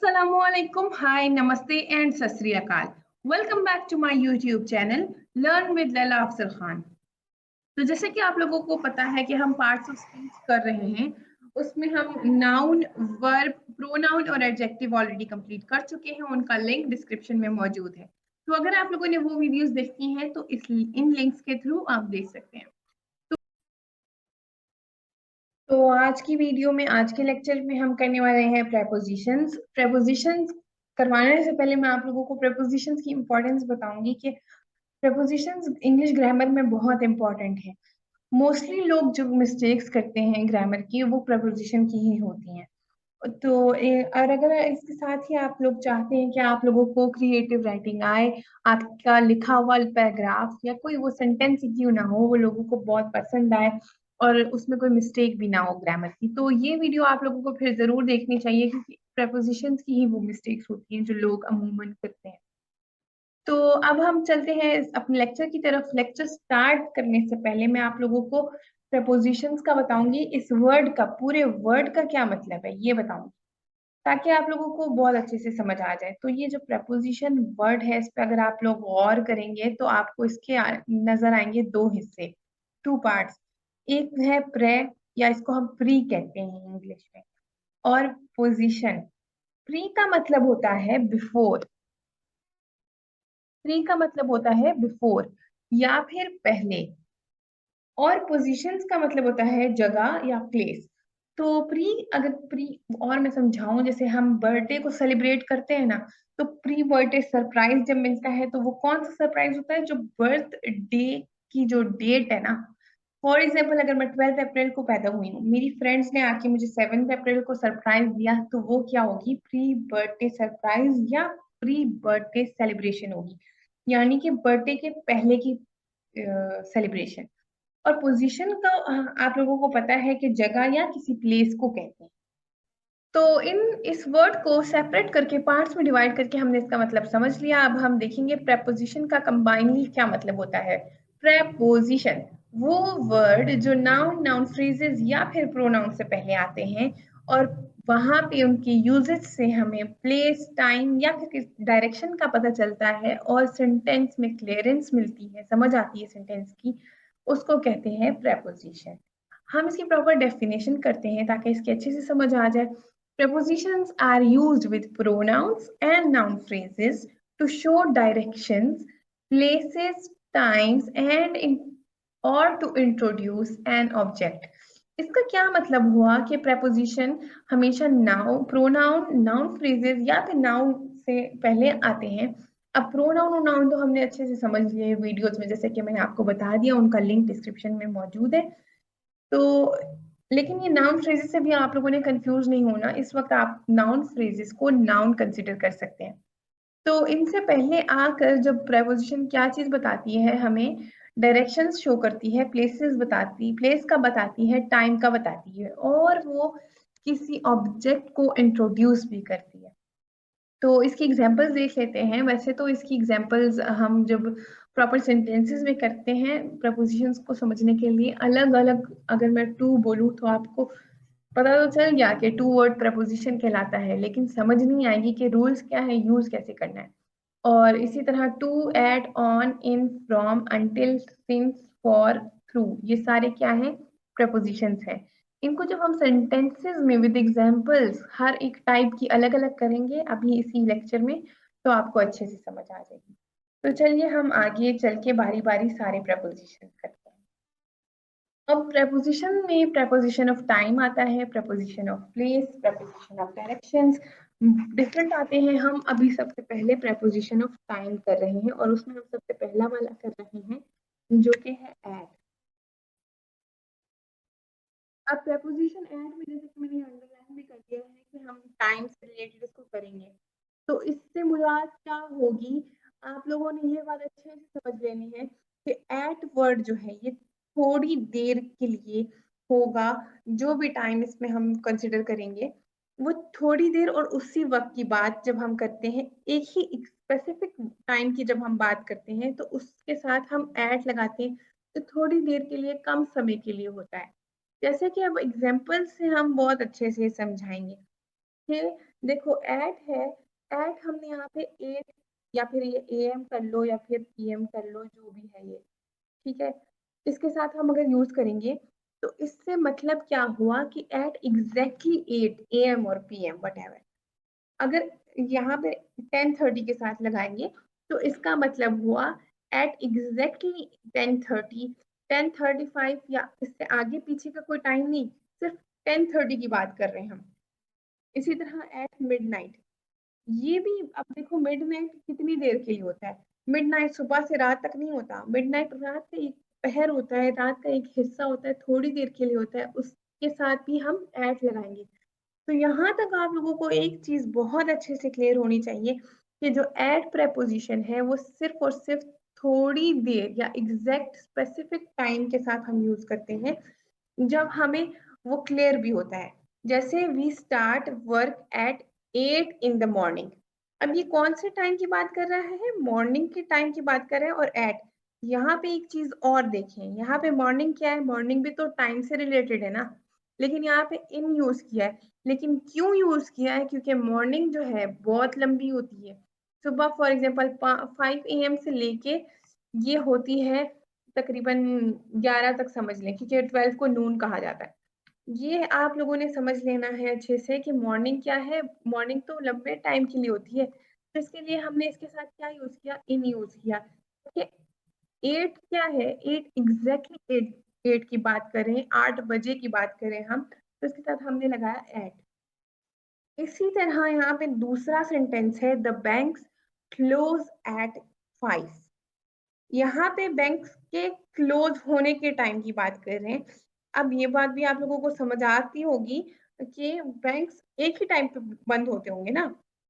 Assalamualaikum, hi, namaste and Sat Shri Akal. Welcome back to my YouTube channel learn with Laila Afzal Khan. तो जैसे कि आप लोगों को पता है कि हम पार्ट्स ऑफ स्पीच कर रहे हैं, उसमें हम नाउन, वर्ब, प्रोनाउन और एडजेक्टिव ऑलरेडी कंप्लीट कर चुके हैं। उनका लिंक डिस्क्रिप्शन में मौजूद है। तो अगर आप लोगों ने वो वीडियोस देखी हैं तो इन लिंक्स के थ्रू आप देख सकते हैं। तो आज की वीडियो में, आज के लेक्चर में हम करने वाले हैं प्रेपोजिशंस। प्रेपोजिशंस करवाने से पहले मैं आप लोगों को प्रेपोजिशंस की इंपॉर्टेंस बताऊंगी कि प्रेपोजिशंस इंग्लिश ग्रामर में बहुत इंपॉर्टेंट है। मोस्टली लोग जो मिस्टेक्स करते हैं ग्रामर की, वो प्रेपोजिशन की ही होती हैं। और अगर इसके साथ ही आप लोग चाहते हैं कि आप लोगों को क्रिएटिव राइटिंग आए, आपका लिखा हुआ पैराग्राफ या कोई वो सेंटेंस ही क्यों ना हो, वो लोगों को बहुत पसंद आए और उसमें कोई मिस्टेक भी ना हो ग्रामर की, तो ये वीडियो आप लोगों को फिर जरूर देखनी चाहिए, क्योंकि प्रेपोजिशंस की ही वो मिस्टेक्स होती हैं जो लोग अमूमन करते हैं। तो अब हम चलते हैं अपने लेक्चर की तरफ। लेक्चर स्टार्ट करने से पहले मैं आप लोगों को प्रपोजिशंस का बताऊंगी, इस वर्ड का, पूरे वर्ड का क्या मतलब है ये बताऊंगी, ताकि आप लोगों को बहुत अच्छे से समझ आ जाए। तो ये जो प्रपोजिशन वर्ड है, इस पे अगर आप लोग गौर करेंगे तो आपको इसके नजर आएंगे दो हिस्से, टू पार्ट्स। एक है प्रे, या इसको हम प्री कहते हैं इंग्लिश में, और पोजीशन। प्री का मतलब होता है बिफोर, प्री का मतलब होता है बिफोर या फिर पहले, और पोजीशंस का मतलब होता है जगह या प्लेस। तो प्री, अगर प्री और मैं समझाऊं, जैसे हम बर्थडे को सेलिब्रेट करते हैं ना, तो प्री बर्थडे सरप्राइज जब मिलता है तो वो कौन सा सरप्राइज होता है, जो बर्थ डे की जो डेट है ना। फॉर एग्जाम्पल, अगर मैं 12 अप्रैल को पैदा हुई हूँ, मेरी फ्रेंड्स ने आके मुझे 7 अप्रैल को सरप्राइज दिया, तो वो क्या होगी, प्री बर्थडे सरप्राइज या प्री बर्थडे सेलिब्रेशन होगी, यानी कि बर्थडे के पहले की सेलिब्रेशन। और पोजीशन का आप लोगों को पता है कि जगह या किसी प्लेस को कहते हैं। तो इस वर्ड को सेपरेट करके, पार्ट्स में डिवाइड करके हमने इसका मतलब समझ लिया। अब हम देखेंगे प्रेपोजिशन का कंबाइनली क्या मतलब होता है। प्रेपोजिशन वो वर्ड जो नाउन, नाउन फ्रेजेस या फिर प्रोनाउन से पहले आते हैं, और वहां पे उनके यूजेस से हमें प्लेस, टाइम या फिर डायरेक्शन का पता चलता है, और सेंटेंस में क्लियरेंस मिलती है, समझ आती है सेंटेंस की, उसको कहते हैं प्रेपोजिशन। हम इसकी प्रॉपर डेफिनेशन करते हैं ताकि इसकी अच्छे से समझ आ जाए। Prepositions are used with pronouns and noun phrases to show directions, places, times, or to introduce an object. इसका क्या मतलब हुआ कि preposition हमेशा नाउन, प्रोनाउन, नाउन फ्रेजेस या फिर नाउन से पहले आते हैं। अब प्रोनाउन और नाउन तो हमने अच्छे से समझ लिए वीडियोस में, जैसे कि मैंने आपको बता दिया, उनका लिंक डिस्क्रिप्शन में मौजूद है। तो लेकिन ये नाउन फ्रेजेस से भी आप लोगों ने कंफ्यूज नहीं होना। इस वक्त आप नाउन फ्रेजेस को नाउन कंसिडर कर सकते हैं। तो इनसे पहले आकर जब प्रेपोजिशन क्या चीज बताती है, हमें डायरेक्शंस शो करती है, प्लेस का बताती है, टाइम का बताती है, और वो किसी ऑब्जेक्ट को इंट्रोड्यूस भी करती है। तो इसकी एग्जांपल्स देख लेते हैं। वैसे तो इसकी एग्जांपल्स हम जब प्रॉपर सेंटेंसेस में करते हैं, प्रपोजिशंस को समझने के लिए अलग अलग, अगर मैं टू बोलूँ तो आपको पता तो चल गया कि टू वर्ड प्रपोजिशन कहलाता है, लेकिन समझ नहीं आएगी कि रूल्स क्या है, यूज कैसे करना है। और इसी तरह to, at, on, in, from, until, since, for, through, ये सारे क्या हैं, प्रपोजिशंस हैं। इनको जब हम सेंटेंसेस में विद एग्जांपल्स हर एक टाइप की अलग अलग करेंगे अभी इसी लेक्चर में, तो आपको अच्छे से समझ आ जाएगी। तो चलिए हम आगे चल के बारी बारी सारे प्रपोजिशन करते हैं। अब प्रपोजिशन में प्रपोजिशन ऑफ टाइम आता है, preposition of place, preposition of directions, different आते हैं। हम अभी सबसे पहले प्रपोजिशन ऑफ टाइम कर रहे हैं, और उसमें हम सबसे पहला वाला कर रहे हैं जो कि है एट। अब प्रपोजिशन एट में, जैसे कि मैंने अंडरलाइन भी कर दिया है कि हम टाइम से रिलेटेड इसको करेंगे, तो इससे मुराद क्या होगी, आप लोगों ने ये बात अच्छे से समझ लेनी है कि एट वर्ड जो है ये थोड़ी देर के लिए होगा। जो भी टाइम इसमें हम कंसिडर करेंगे, वो थोड़ी देर, और उसी वक्त की बात जब हम करते हैं, एक ही स्पेसिफिक टाइम की जब हम बात करते हैं, तो उसके साथ हम एट लगाते हैं, तो थोड़ी देर के लिए, कम समय के लिए होता है। जैसे कि अब एग्जाम्पल से हम बहुत अच्छे से समझाएंगे। कि देखो एट है, एट हमने यहाँ पे 8 या फिर ये एएम कर लो या फिर पीएम कर लो, जो भी है ये, ठीक है? इसके साथ हम अगर यूज़ करेंगे, तो इससे मतलब क्या हुआ कि एट एग्ज़ैक्टली 8 एएम और पीएम व्हाटएवर। अगर यहाँ पे 10:30 के साथ लगाएँगे, तो इसका मतलब हुआ एट एग्ज़ैक्टली 10:30, 10:35 या इससे आगे पीछे का कोई टाइम नहीं, सिर्फ 10:30 की बात कर रहे हैं हम। इसी तरह एट मिडनाइट, ये भी अब देखो मिडनाइट कितनी देर के लिए होता है? मिडनाइट सुबह से रात तक नहीं होता, मिडनाइट रात का एक पहर होता है, रात का एक हिस्सा होता है, थोड़ी देर के लिए होता है, उसके साथ भी हम एट लगाएँगे। तो यहाँ तक आप लोगों को एक चीज़ बहुत अच्छे से क्लियर होनी चाहिए कि जो एट प्रेपोज़िशन है वो सिर्फ़ और सिर्फ़ थोड़ी देर या एग्ज़ैक्ट स्पेसिफ़िक टाइम के साथ हम यूज़ करते हैं, जब हमें वो क्लियर भी होता है। जैसे we start work at 8 in the morning. अब ये कौन से टाइम की बात कर रहा है? मॉर्निंग के टाइम की बात कर रहा है और एट। यहाँ पे एक चीज़ और देखें, यहाँ पे मॉर्निंग क्या है? मॉर्निंग भी तो टाइम से रिलेटेड है ना? लेकिन यहाँ पे इन यूज़ किया है। लेकिन क्यों यूज़ किया है? क्योंकि मॉर्निंग जो है बहुत लंबी होती है। सुबह फॉर एग्ज़ाम्पल 5 एएम से लेके ये होती है तकरीबन 11 तक समझ लें, क्योंकि 12 को नून कहा जाता है। ये आप लोगों ने समझ लेना है अच्छे से कि मॉर्निंग क्या है, मॉर्निंग तो लंबे टाइम के लिए होती है। तो इसके लिए हमने इसके साथ क्या यूज़ किया? इन यूज़ किया। क्योंकि 8 क्या है? 8 एग्ज़ैक्टली 8 की बात करें, 8 बजे की बात करें हम, तो इसके साथ हमने लगाया एट। इसी तरह यहाँ पे दूसरा सेंटेंस है द बैंक्स क्लोज एट 5। यहाँ पे बैंक के क्लोज होने के टाइम की बात कर रहे हैं। अब ये बात भी आप लोगों को समझ आती होगी कि बैंक्स एक ही टाइम पे बंद होते होंगे ना?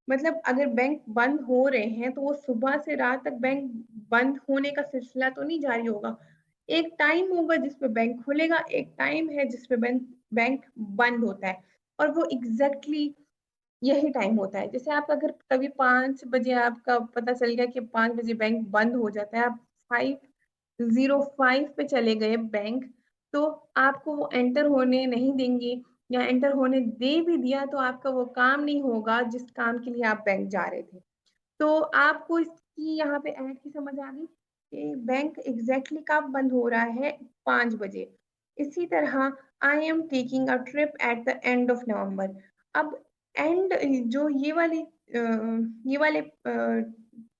मतलब अगर बैंक बंद हो रहे हैं तो वो सुबह से रात तक बैंक बंद होने का सिलसिला तो नहीं जारी होगा। एक टाइम होगा जिसपे बैंक खुलेगा, एक टाइम है जिसपे बैंक बैंक बंद होता है और वो एग्ज़ैक्टली यही टाइम होता है। जैसे आप अगर कभी 5 बजे आपका पता चल गया कि 5 बजे बैंक बंद हो जाता है, आप 5:05 पे चले गए बैंक, तो आपको वो एंटर होने नहीं देंगे या एंटर होने दे भी दिया तो आपका वो काम नहीं होगा जिस काम के लिए आप बैंक जा रहे थे। तो आपको इसकी यहाँ पे ऐड की समझ आ गई कि बैंक एग्ज़ैक्टली कब बंद हो रहा है? 5 बजे। इसी तरह I am taking a trip at the end of November. अब एंड जो ये वाले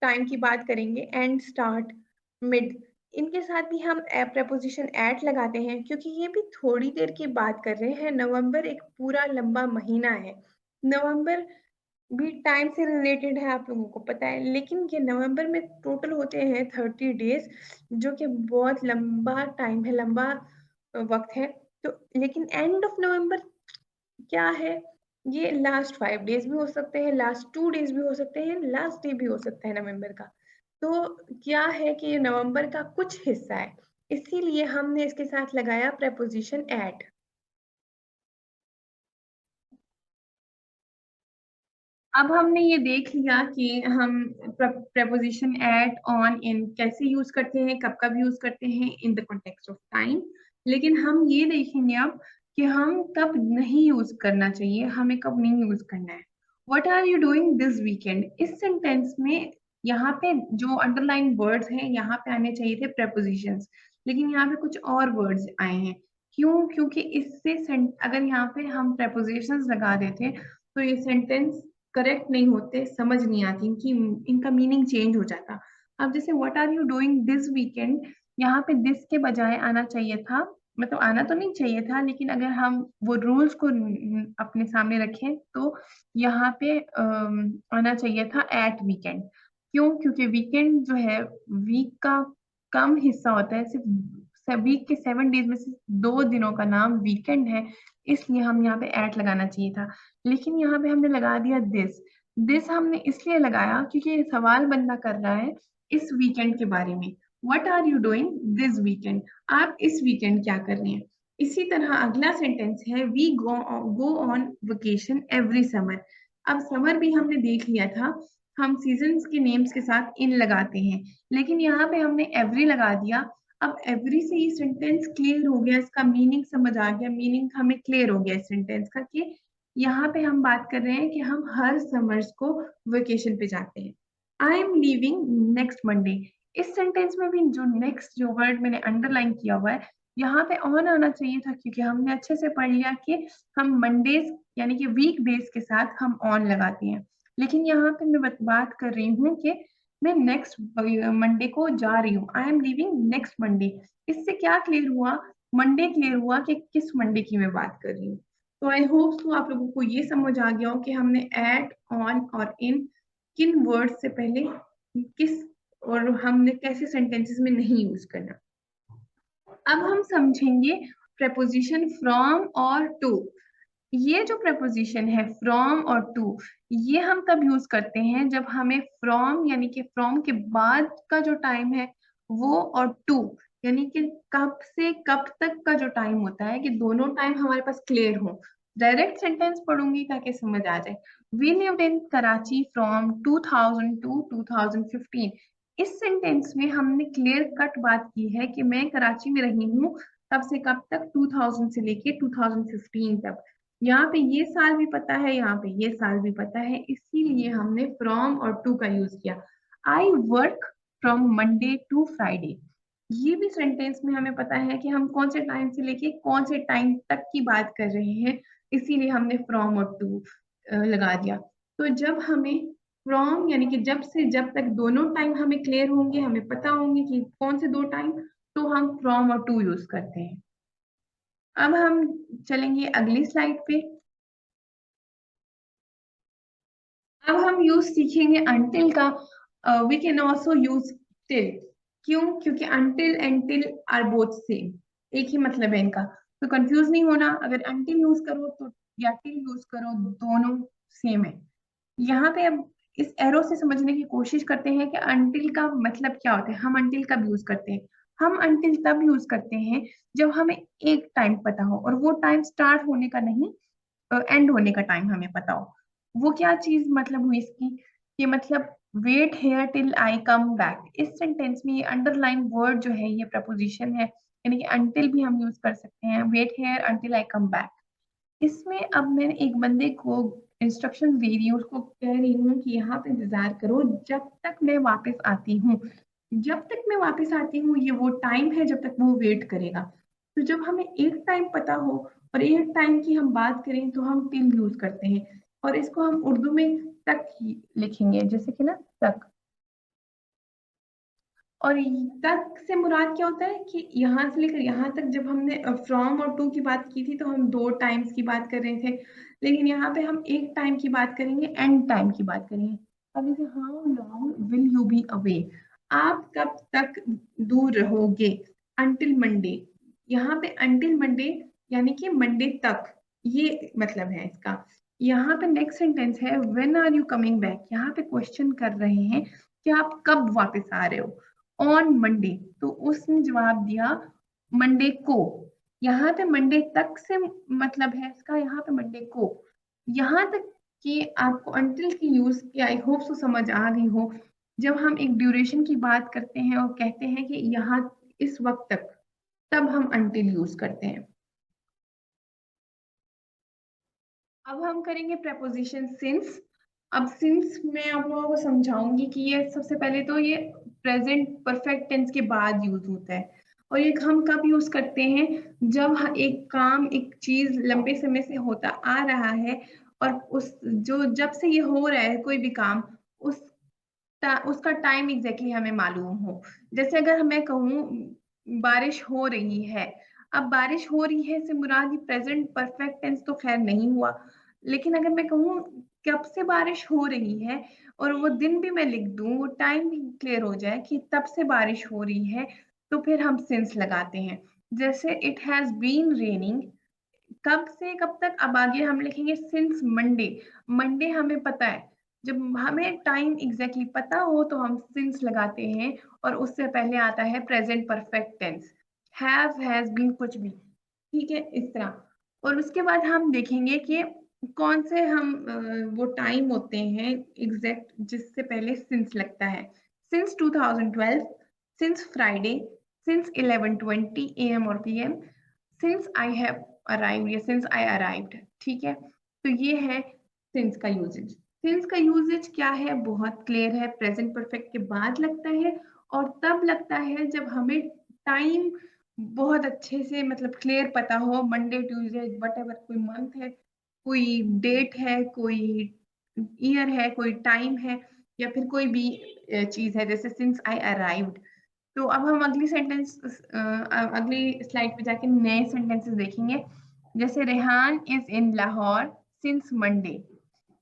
टाइम की बात करेंगे एंड, स्टार्ट, मिड, इनके साथ भी हम प्रेपोज़िशन एट लगाते हैं क्योंकि ये भी थोड़ी देर की बात कर रहे हैं। नवंबर एक पूरा लंबा महीना है। नवंबर भी टाइम से रिलेटेड है, आप लोगों को पता है, लेकिन ये नवंबर में टोटल होते हैं 30 डेज़, जो कि बहुत लंबा टाइम है, लंबा वक़्त है। तो लेकिन एंड ऑफ नवंबर क्या है? ये लास्ट 5 डेज़ भी हो सकते हैं, लास्ट 2 डेज़ भी हो सकते हैं, लास्ट डे भी हो सकता है नवंबर का। तो क्या है कि ये नवंबर का कुछ हिस्सा है, इसीलिए हमने इसके साथ लगाया प्रेपोज़िशन एट। अब हमने ये देख लिया कि हम प्रेपोजिशन एट, ऑन, इन कैसे यूज करते हैं, कब कब यूज करते हैं in the context of time. लेकिन हम ये देखेंगे अब कि हम कब नहीं यूज करना चाहिए, हमें कब नहीं यूज करना है। What are you doing this weekend? इस सेंटेंस में यहाँ पे जो अंडरलाइन वर्ड्स हैं यहाँ पे आने चाहिए थे प्रेपोजिशंस, लेकिन यहाँ पे कुछ और वर्ड्स आए हैं। क्यों? क्योंकि इससे अगर यहाँ पे हम प्रेपोजिशंस लगा देते तो ये सेंटेंस करेक्ट नहीं होते, समझ नहीं आती, इनकी इनका मीनिंग चेंज हो जाता। अब जैसे what are you doing this weekend, यहाँ पे दिस के बजाय आना चाहिए था, मतलब आना तो नहीं चाहिए था, लेकिन अगर हम वो रूल्स को अपने सामने रखें तो यहाँ पे आना चाहिए था एट वीकेंड। क्यों? क्योंकि वीकेंड जो है वीक का कम हिस्सा होता है, सिर्फ वीक के 7 डेज में से 2 दिनों का नाम वीकेंड है, इसलिए हम यहाँ पे एट लगाना चाहिए था। लेकिन यहाँ पे हमने लगा दिया दिस। दिस हमने इसलिए लगाया क्योंकि ये सवाल बनना कर रहा है इस वीकेंड के बारे में। What are you doing this weekend? आप इस वीकेंड क्या कर रहे हैं? इसी तरह अगला सेंटेंस है we go on vacation every summer. अब समर भी हमने देख लिया था, हम सीजन्स के नेम्स के साथ इन लगाते हैं, लेकिन यहाँ पे हमने एवरी लगा दिया। अब एवरी से ये सेंटेंस क्लियर हो गया, इसका मीनिंग समझ आ गया, मीनिंग हमें क्लियर हो गया इस सेंटेंस का कि यहाँ पे हम बात कर रहे हैं कि हम हर समर्स को वेकेशन पे जाते हैं। I am leaving next Monday. इस सेंटेंस में भी जो नेक्स्ट जो वर्ड मैंने अंडरलाइन किया हुआ है, यहाँ पे ऑन आना चाहिए था, क्योंकि हमने अच्छे से पढ़ लिया कि हम मंडेज यानी कि वीक डेज के साथ हम ऑन लगाते हैं। लेकिन यहाँ पे मैं बात कर रही हूँ कि मैं नेक्स्ट मंडे को जा रही हूँ। I am leaving next Monday. इससे क्या क्लियर हुआ? मंडे क्लियर हुआ कि किस मंडे की मैं बात कर रही हूँ। तो आई होप तो आप लोगों को ये समझ आ गया हो कि हमने एट, ऑन और इन किन वर्ड से पहले किस और हमने कैसे सेंटेंसेस में नहीं यूज करना। अब हम समझेंगे प्रेपोजिशन फ्रॉम और टू। ये जो प्रेपोजिशन है फ्रॉम और टू, ये हम तब यूज करते हैं जब हमें फ्रॉम यानी कि फ्रॉम के बाद का जो टाइम है वो, और टू यानी कि कब से कब तक का जो टाइम होता है, कि दोनों टाइम हमारे पास क्लियर हो। डायरेक्ट सेंटेंस पढ़ूंगी ताकि समझ आ जाए। We lived in Karachi from 2000 to 2015। इस सेंटेंस में हमने क्लियर कट बात की है कि मैं कराची में रही हूँ तब से कब तक, 2000 से लेके 2015 तक। यहाँ पे ये साल भी पता है, यहाँ पे ये साल भी पता है, इसीलिए हमने फ्रॉम और टू का यूज किया। I work from Monday to Friday. ये भी सेंटेंस में हमें पता है कि हम कौन से टाइम से लेके कौन से टाइम तक की बात कर रहे हैं, इसीलिए हमने फ्रॉम और टू लगा दिया। तो जब हमें फ्रॉम यानी कि जब से जब तक दोनों टाइम हमें क्लियर होंगे, हमें पता होंगे कि कौन से दो टाइम, तो हम फ्रॉम और टू यूज करते हैं। अब हम चलेंगे अगली स्लाइड पे। अब हम यूज सीखेंगे until का। We can also use till। क्यों? क्योंकि until and till are both same, एक ही मतलब है इनका। तो कंफ्यूज नहीं होना, अगर until यूज करो तो या till यूज करो, दोनों सेम है। यहाँ पे अब इस एरो से समझने की कोशिश करते हैं कि until का मतलब क्या होता है। हम until कब यूज करते हैं? हम until तब यूज करते हैं जब हमें एक टाइम पता हो, और वो टाइम स्टार्ट होने का नहीं, एंड होने का टाइम हमें पता हो। वो क्या चीज मतलब हुई इसकी? कि मतलब wait here till I come back. इस सेंटेंस में ये अंडरलाइन वर्ड जो है ये प्रपोजिशन है, यानी कि अंटिल भी हम यूज कर सकते हैं, wait here until I come back. इसमें अब मैं एक बंदे को इंस्ट्रक्शन दे रही हूँ, उसको कह रही हूँ कि यहाँ पे इंतजार करो जब तक मैं वापस आती हूँ। जब तक मैं वापस आती हूँ ये वो टाइम है जब तक वो वेट करेगा। तो जब हमें एक टाइम पता हो और एक टाइम की हम बात करें तो हम टिल यूज करते हैं, और इसको हम उर्दू में तक ही लिखेंगे, जैसे कि ना तक। और तक से मुराद क्या होता है कि यहाँ से लेकर यहाँ तक। जब हमने फ्रॉम और टू की बात की थी तो हम दो टाइम्स की बात कर रहे थे, लेकिन यहाँ पे हम एक टाइम की बात करेंगे, एंड टाइम की बात करेंगे। अब जैसे how long will you be away, आप कब तक दूर रहोगे। अंटिल मंडे, यहाँ पे अंटिल मंडे यानी कि मंडे तक, ये मतलब है इसका। यहाँ पे नेक्स्ट सेंटेंस है when are you coming back. यहाँ पे क्वेश्चन कर रहे हैं कि आप कब वापस आ रहे हो। ऑन मंडे, तो उसने जवाब दिया मंडे को। यहाँ पे मंडे तक से मतलब है इसका, यहाँ पे मंडे को। यहाँ तक कि आपको अंटिल की यूज की आई होप सो समझ आ गई हो। जब हम एक ड्यूरेशन की बात करते हैं और कहते हैं कि यहाँ इस वक्त तक, तब हम अंटिल यूज करते हैं। अब हम करेंगे प्रेपोजिशन सिंस। अब सिंस मैं आप लोगों को समझाऊंगी कि ये सबसे पहले तो ये प्रेजेंट परफेक्ट टेंस के बाद यूज होता है। और ये हम कब यूज करते हैं? जब एक काम, एक चीज लंबे समय से होता आ रहा है, और उस जो जब से ये हो रहा है कोई भी काम, उस उसका टाइम एग्जैक्टली हमें मालूम हो। जैसे अगर मैं कहूँ बारिश हो रही है, अब बारिश हो रही है से मुराद ही प्रेजेंट परफेक्ट टेंस तो खैर नहीं हुआ। लेकिन अगर मैं कहूँ कब से बारिश हो रही है, और वो दिन भी मैं लिख दूँ, वो टाइम भी क्लियर हो जाए कि तब से बारिश हो रही है, तो फिर हम सिंस लगाते हैं। जैसे इट हैज बीन रेनिंग, कब से कब तक, अब आगे हम लिखेंगे सिंस मंडे। मंडे हमें पता है, जब हमें टाइम एग्जैक्टली पता हो तो हम सिंस लगाते हैं, और उससे पहले आता है present perfect tense, have, has been, कुछ भी। ठीक है, इस तरह। और उसके बाद हम देखेंगे कि कौन से हम वो टाइम होते हैं एग्जैक्ट जिससे पहले सिंस लगता है। Since 2012, since Friday, since 11:20 AM और PM, since I have arrived या सिंस आई अराइव्ड। ठीक है, तो ये है सिंस का यूजेज। सिंस का यूजेज क्या है, बहुत क्लियर है, प्रेजेंट परफेक्ट के बाद लगता है और तब लगता है जब हमें टाइम बहुत अच्छे से मतलब क्लियर पता हो, मंडे ट्यूसडे वट कोई मंथ है, कोई डेट है, कोई ईयर है, कोई टाइम है, या फिर कोई भी चीज है, जैसे सिंस आई अराइव्ड। तो अब हम अगली सेंटेंस अगली स्लाइड पे जाके नए सेंटेंसेस देखेंगे। जैसे Rehan is in Lahore since Monday.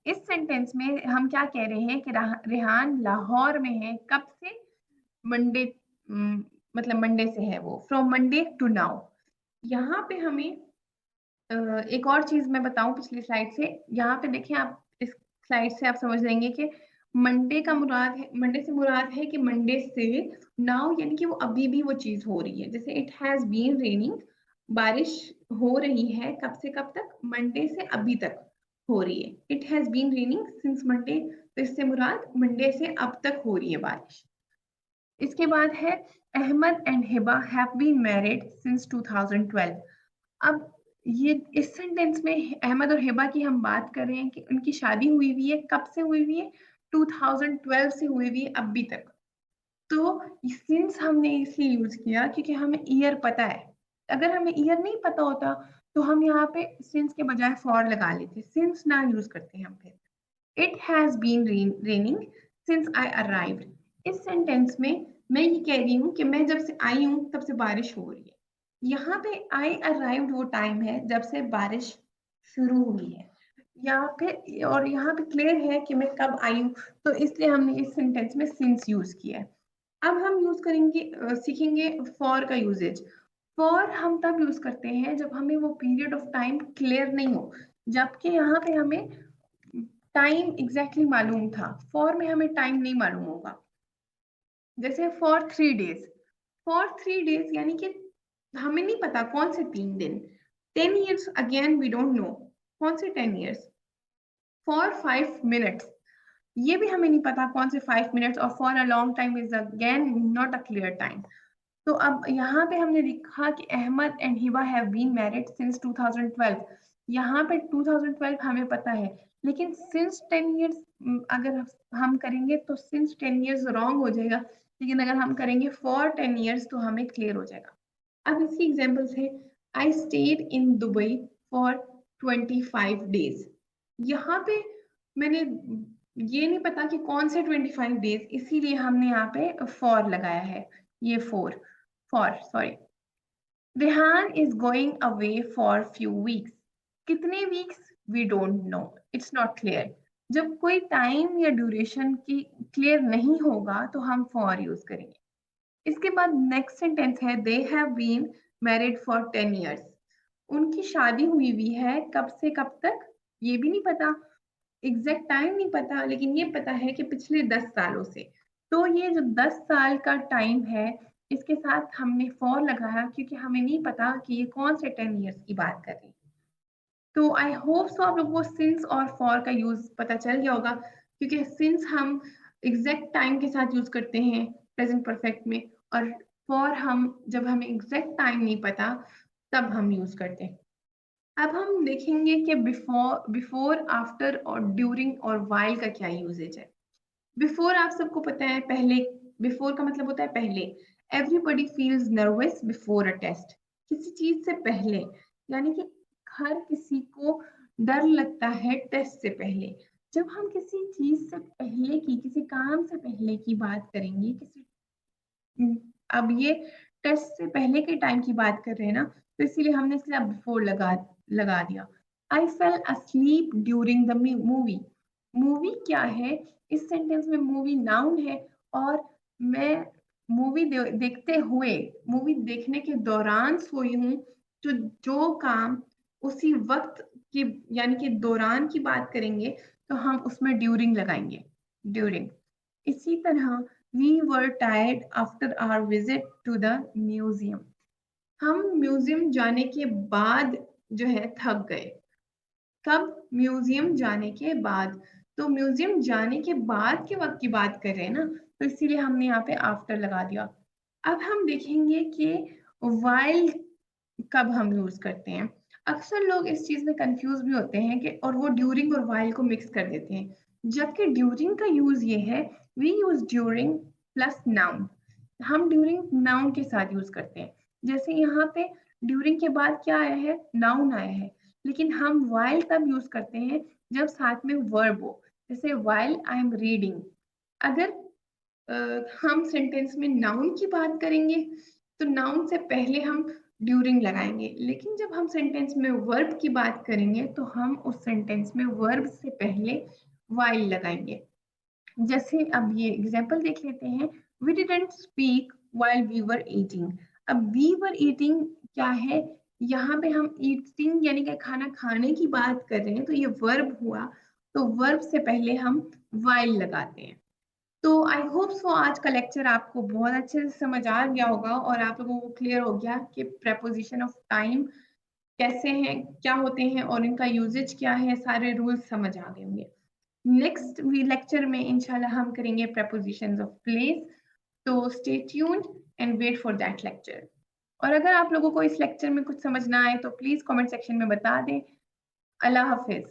इस सेंटेंस में हम क्या कह रहे हैं कि रेहान लाहौर में है कब से, मंडे, मतलब मंडे से है वो, फ्रॉम मंडे टू नाउ। यहाँ पे हमें एक और चीज मैं बताऊं पिछली स्लाइड से, यहाँ पे देखिए आप इस स्लाइड से आप समझ लेंगे कि मंडे का मुराद है, मंडे से मुराद है कि मंडे से नाउ, यानी कि वो अभी भी वो चीज हो रही है। जैसे इट हैज बीन रेनिंग, बारिश हो रही है कब से कब तक, मंडे से अभी तक हो रही है। It has been raining since Monday, तो इससे मुराद मंडे से अब तक हो रही है बारिश। इसके बाद है Ahmad and Hiba have been married since 2012। अब ये इस सेंटेंस में अहमद और हिबा की हम बात कर रहे हैं कि उनकी शादी हुई हुई है, कब से हुई हुई है, 2012 से हुई हुई है अभी तक। तो सिंस हमने इसलिए यूज किया क्योंकि हमें ईयर पता है। अगर हमें ईयर नहीं पता होता तो हम यहाँ पे सिंस के बजाय फॉर लगा लेते, सिंस ना यूज करते हैं हम फिर। It has been raining since I arrived. इस सेंटेंस में मैं ये कह रही हूँ कि मैं जब से आई हूँ तब से बारिश हो रही है। यहाँ पे आई अराइव्ड वो टाइम है जब से बारिश शुरू हुई है, यहाँ पे, और यहाँ पे क्लियर है कि मैं कब आई हूँ, तो इसलिए हमने इस सेंटेंस में सिंस यूज किया है। अब हम यूज करेंगे, सीखेंगे फॉर का यूजेज। फॉर हम तब यूज करते हैं जब हमें वो पीरियड ऑफ टाइम क्लियर नहीं हो, जबकि यहाँ पे हमें टाइम एग्जैक्टली मालूम था, फॉर में हमें टाइम नहीं मालूम होगा। जैसे फॉर 3 डेज, फॉर 3 डेज यानी कि हमें नहीं पता कौन से 3 दिन। 10 years again we don't know कौन से 10 years। फॉर 5 मिनट्स, ये भी हमें नहीं पता कौन से 5 मिनट्स, और for a long time is again not a clear time. तो अब यहाँ पे हमने लिखा कि Ahmed and Hiba have been married since 2012। यहाँ पे 2012 हमें पता है, लेकिन सिंस 10 years अगर हम करेंगे तो सिंस 10 years रॉन्ग हो जाएगा, लेकिन अगर हम करेंगे फॉर 10 years तो हमें क्लियर हो जाएगा। अब इसकी एग्जाम्पल्स है, I stayed in Dubai for 25 days। यहाँ पे मैंने ये नहीं पता कि कौन से 25 days, इसीलिए हमने यहाँ पे फॉर लगाया है, ये for sorry. Rehan is going away for few weeks. कितने weeks we don't know, it's not clear. जब कोई टाइम या ड्यूरेशन की क्लियर नहीं होगा तो हम फॉर यूज करेंगे। इसके बाद नेक्स्ट सेंटेंस है, they have been married for 10 years। उनकी शादी हुई हुई है कब से कब तक, ये भी नहीं पता, एग्जैक्ट टाइम नहीं पता, लेकिन ये पता है कि पिछले 10 सालों से। तो ये जो 10 साल का टाइम है, इसके साथ हमने फॉर लगाया क्योंकि हमें नहीं पता कि ये कौन से 10 years की बात कर रही है। तो आई होप सो आप लोगों को सिंस और फॉर का यूज पता चल गया होगा, क्योंकि सिंस हम एग्जैक्ट टाइम के साथ यूज करते हैं प्रेजेंट परफेक्ट में, और फॉर हम जब हमें एग्जैक्ट टाइम नहीं पता तब हम यूज करते हैं। अब हम देखेंगे कि बिफोर आफ्टर और ड्यूरिंग और वाइल का क्या यूजेज है। बिफोर आप सबको पता है, पहले, बिफोर का मतलब होता है पहले। Everybody feels nervous before a test, किसी चीज से पहले, यानी कि हर किसी को डर लगता है टेस्ट से पहले। जब हम किसी चीज से पहले की, किसी काम से पहले की बात करेंगे, अब ये टेस्ट से पहले के टाइम की बात कर रहे हैं ना, तो इसीलिए हमने इसलिए बिफोर लगा दिया। I fell asleep during the movie. Movie क्या है, इस सेंटेंस में मूवी नाउन है, और मैं मूवी देखते हुए, मूवी देखने के दौरान सोई हूँ। तो जो काम उसी वक्त की, यानी कि दौरान की बात करेंगे तो हम उसमें ड्यूरिंग लगाएंगे, ड्यूरिंग। इसी तरह we were tired after our visit to the museum। हम म्यूजियम जाने के बाद जो है थक गए। कब, म्यूजियम जाने के बाद। तो म्यूजियम जाने के बाद के वक्त की बात कर रहे हैं ना, तो इसीलिए हमने यहाँ पे आफ्टर लगा दिया। अब हम देखेंगे कि while कब हम यूज करते हैं। अक्सर लोग इस चीज में कंफ्यूज भी होते हैं कि और वो ड्यूरिंग और वाइल को मिक्स कर देते हैं, जबकि ड्यूरिंग का यूज ये है, we use during plus noun. हम ड्यूरिंग नाउन के साथ यूज करते हैं। जैसे यहाँ पे ड्यूरिंग के बाद क्या आया है, नाउन आया है, लेकिन हम वाइल तब यूज करते हैं जब साथ में वर्ब हो। जैसे वाइल आई एम रीडिंग, अगर हम सेंटेंस में नाउन की बात करेंगे तो नाउन से पहले हम ड्यूरिंग लगाएंगे, लेकिन जब हम सेंटेंस में वर्ब की बात करेंगे तो हम उस सेंटेंस में वर्ब से पहले वाइल लगाएंगे। जैसे अब ये एग्जाम्पल देख लेते हैं, we didn't speak while we were eating. अब वी वर ईटिंग क्या है, यहाँ पे हम ईटिंग यानी कि खाना खाने की बात कर रहे हैं, तो ये वर्ब हुआ, तो वर्ब से पहले हम वाइल लगाते हैं। तो आई होप सो आज का लेक्चर आपको बहुत अच्छे से समझ आ गया होगा और आप लोगों को क्लियर हो गया कि प्रेपोजिशन ऑफ टाइम कैसे हैं, क्या होते हैं और इनका यूजेज क्या है, सारे रूल्स समझ आ गए होंगे। नेक्स्ट लेक्चर में इंशाल्लाह हम करेंगे prepositions ऑफ प्लेस। तो stay tuned and wait for that lecture. और अगर आप लोगों को इस लेक्चर में कुछ समझ ना आए तो प्लीज कमेंट सेक्शन में बता दें। अल्लाह हाफिज।